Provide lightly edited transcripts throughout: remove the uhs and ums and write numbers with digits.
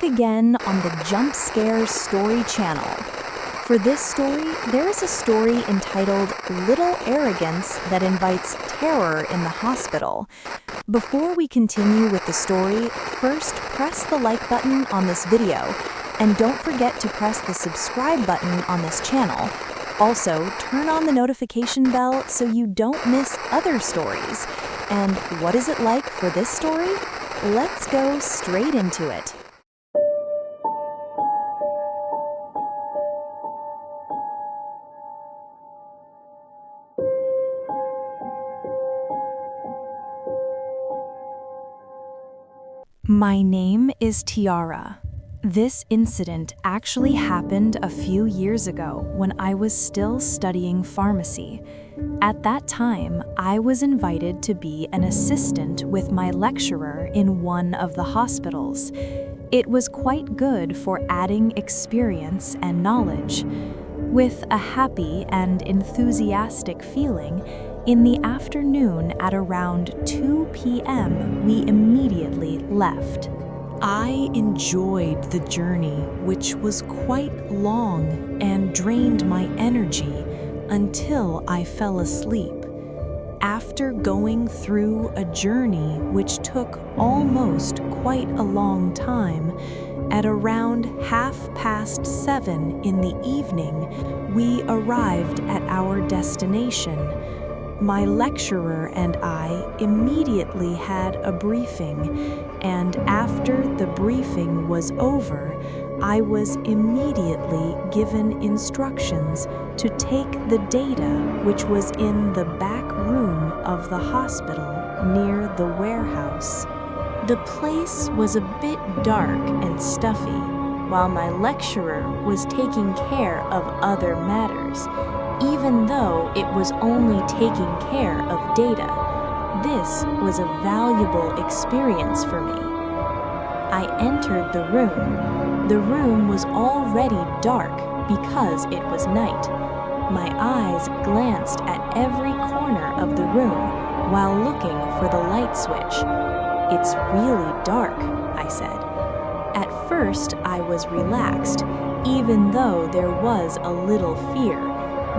back again on the Jump Scare Story channel. For this story, there is a story entitled Little Arrogance that invites terror in the hospital. Before we continue with the story, first press the like button on this video, and don't forget to press the subscribe button on this channel. Also, turn on the notification bell so you don't miss other stories. And what is it like for this story? Let's go straight into it. My name is Tiara. This incident actually happened a few years ago when I was still studying pharmacy. At that time, I was invited to be an assistant with my lecturer in one of the hospitals. It was quite good for adding experience and knowledge. With a happy and enthusiastic feeling, in the afternoon at around 2 p.m., we immediately left. I enjoyed the journey, which was quite long and drained my energy until I fell asleep. After going through a journey which took almost quite a long time, at around 7:30 in the evening, we arrived at our destination. My lecturer and I immediately had a briefing, and after the briefing was over, I was immediately given instructions to take the data which was in the back room of the hospital near the warehouse. The place was a bit dark and stuffy, while my lecturer was taking care of other matters. Even though it was only taking care of data, this was a valuable experience for me. I entered the room. The room was already dark because it was night. My eyes glanced at every corner of the room while looking for the light switch. "It's really dark," I said. At first, I was relaxed, even though there was a little fear.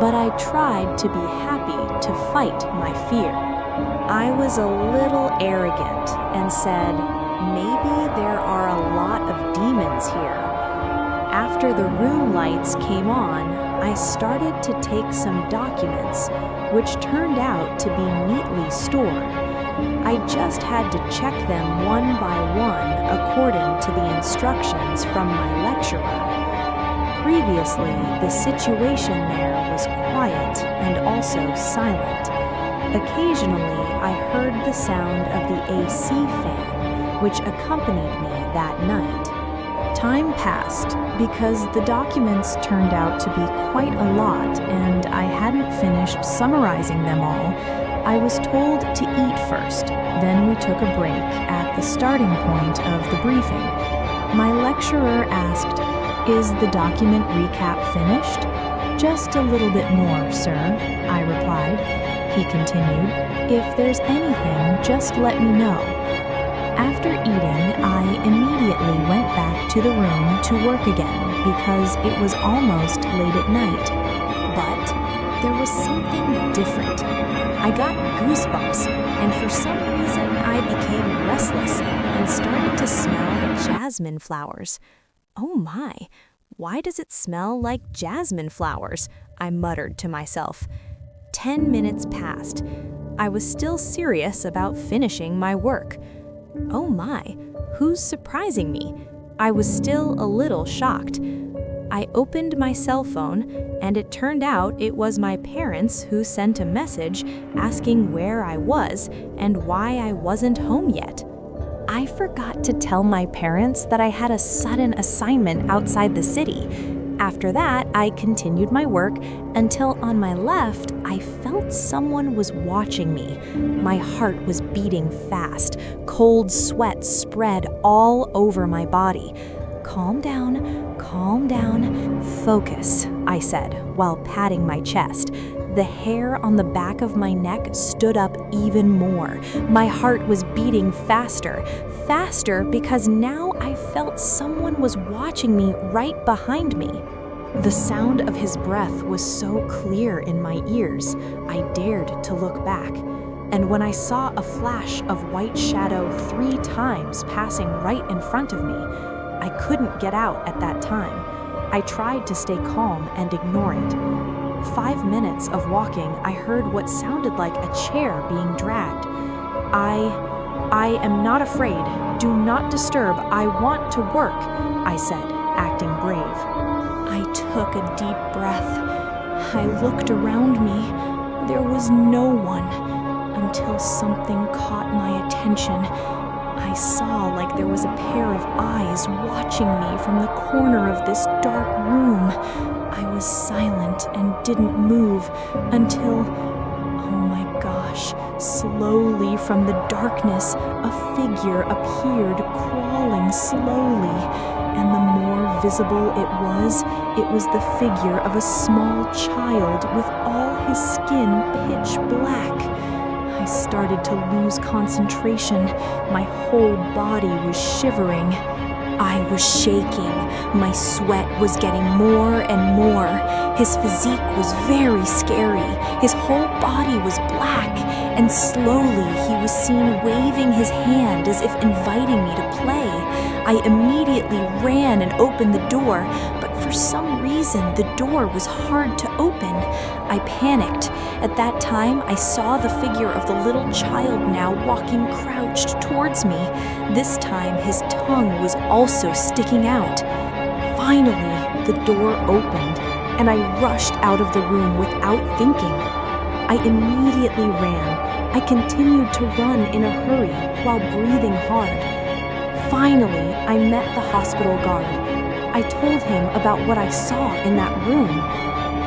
But I tried to be happy to fight my fear. I was a little arrogant and said, "Maybe there are a lot of demons here." After the room lights came on, I started to take some documents, which turned out to be neatly stored. I just had to check them one by one according to the instructions from my lecturer. Previously, the situation there was quiet and also silent. Occasionally, I heard the sound of the AC fan, which accompanied me that night. Time passed because the documents turned out to be quite a lot and I hadn't finished summarizing them all. I was told to eat first, then we took a break at the starting point of the briefing. My lecturer asked, "Is the document recap finished?" "Just a little bit more, sir," I replied. He continued, "If there's anything, just let me know." After eating, I immediately went back to the room to work again because it was almost late at night. But there was something different. I got goosebumps, and for some reason I became restless and started to smell jasmine flowers. "Oh my, why does it smell like jasmine flowers?" I muttered to myself. 10 minutes passed. I was still serious about finishing my work. Oh my, who's surprising me? I was still a little shocked. I opened my cell phone, and it turned out it was my parents who sent a message asking where I was and why I wasn't home yet. I forgot to tell my parents that I had a sudden assignment outside the city. After that, I continued my work until on my left, I felt someone was watching me. My heart was beating fast. Cold sweat spread all over my body. Calm down, focus," I said while patting my chest. The hair on the back of my neck stood up even more. My heart was beating faster, faster because now I felt someone was watching me right behind me. The sound of his breath was so clear in my ears, I dared to look back. And when I saw a flash of white shadow 3 times passing right in front of me, I couldn't get out at that time. I tried to stay calm and ignore it. 5 minutes of walking, I heard what sounded like a chair being dragged. I am not afraid. Do not disturb. I want to work, I said, acting brave. I took a deep breath. I looked around me. There was no one until something caught my attention. I saw like there was a pair of eyes watching me from the corner of this dark room. I was silent and didn't move until, oh my gosh, slowly from the darkness, a figure appeared crawling slowly. And the more visible it was the figure of a small child with all his skin pitch black. I started to lose concentration. My whole body was shivering. I was shaking. My sweat was getting more and more. His physique was very scary. His whole body was black, and slowly he was seen waving his hand as if inviting me to play. I immediately ran and opened the door, but for some reason the door was hard to open. I panicked. At that time, I saw the figure of the little child now walking crouched towards me. This time, his tongue was also sticking out. Finally, the door opened, and I rushed out of the room without thinking. I immediately ran. I continued to run in a hurry while breathing hard. Finally, I met the hospital guard. I told him about what I saw in that room.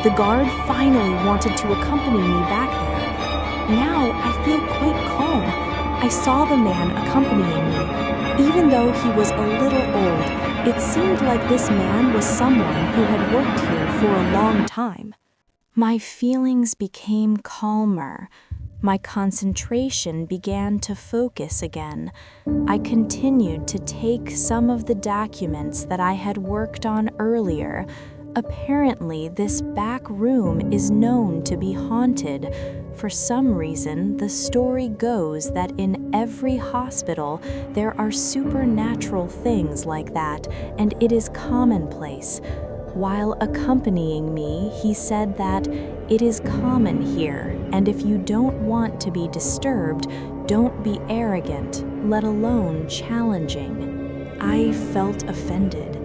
The guard finally wanted to accompany me back there. Now I feel quite calm. I saw the man accompanying me. Even though he was a little old, it seemed like this man was someone who had worked here for a long time. My feelings became calmer. My concentration began to focus again. I continued to take some of the documents that I had worked on earlier. Apparently, this back room is known to be haunted. For some reason, the story goes that in every hospital, there are supernatural things like that, and it is commonplace. While accompanying me, he said that it is common here, and if you don't want to be disturbed, don't be arrogant, let alone challenging. I felt offended.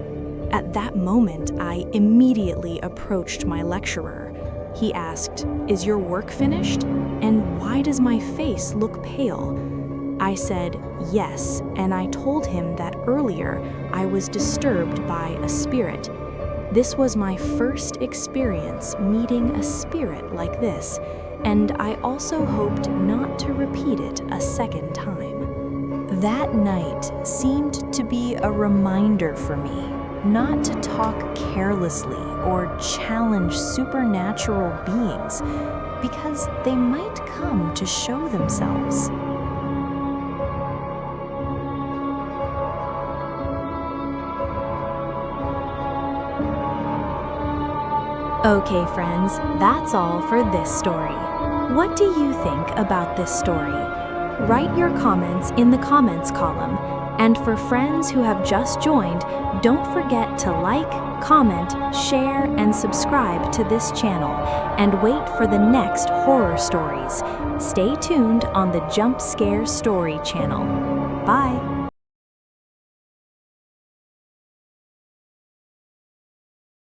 At that moment, I immediately approached my lecturer. He asked, "Is your work finished? And why does my face look pale?" I said, "Yes," and I told him that earlier I was disturbed by a spirit. This was my first experience meeting a spirit like this, and I also hoped not to repeat it a second time. That night seemed to be a reminder for me not to talk carelessly or challenge supernatural beings, because they might come to show themselves. Okay, friends, that's all for this story. What do you think about this story? Write your comments in the comments column. And for friends who have just joined, don't forget to like, comment, share, and subscribe to this channel, and wait for the next horror stories. Stay tuned on the Jump Scare Story channel. Bye!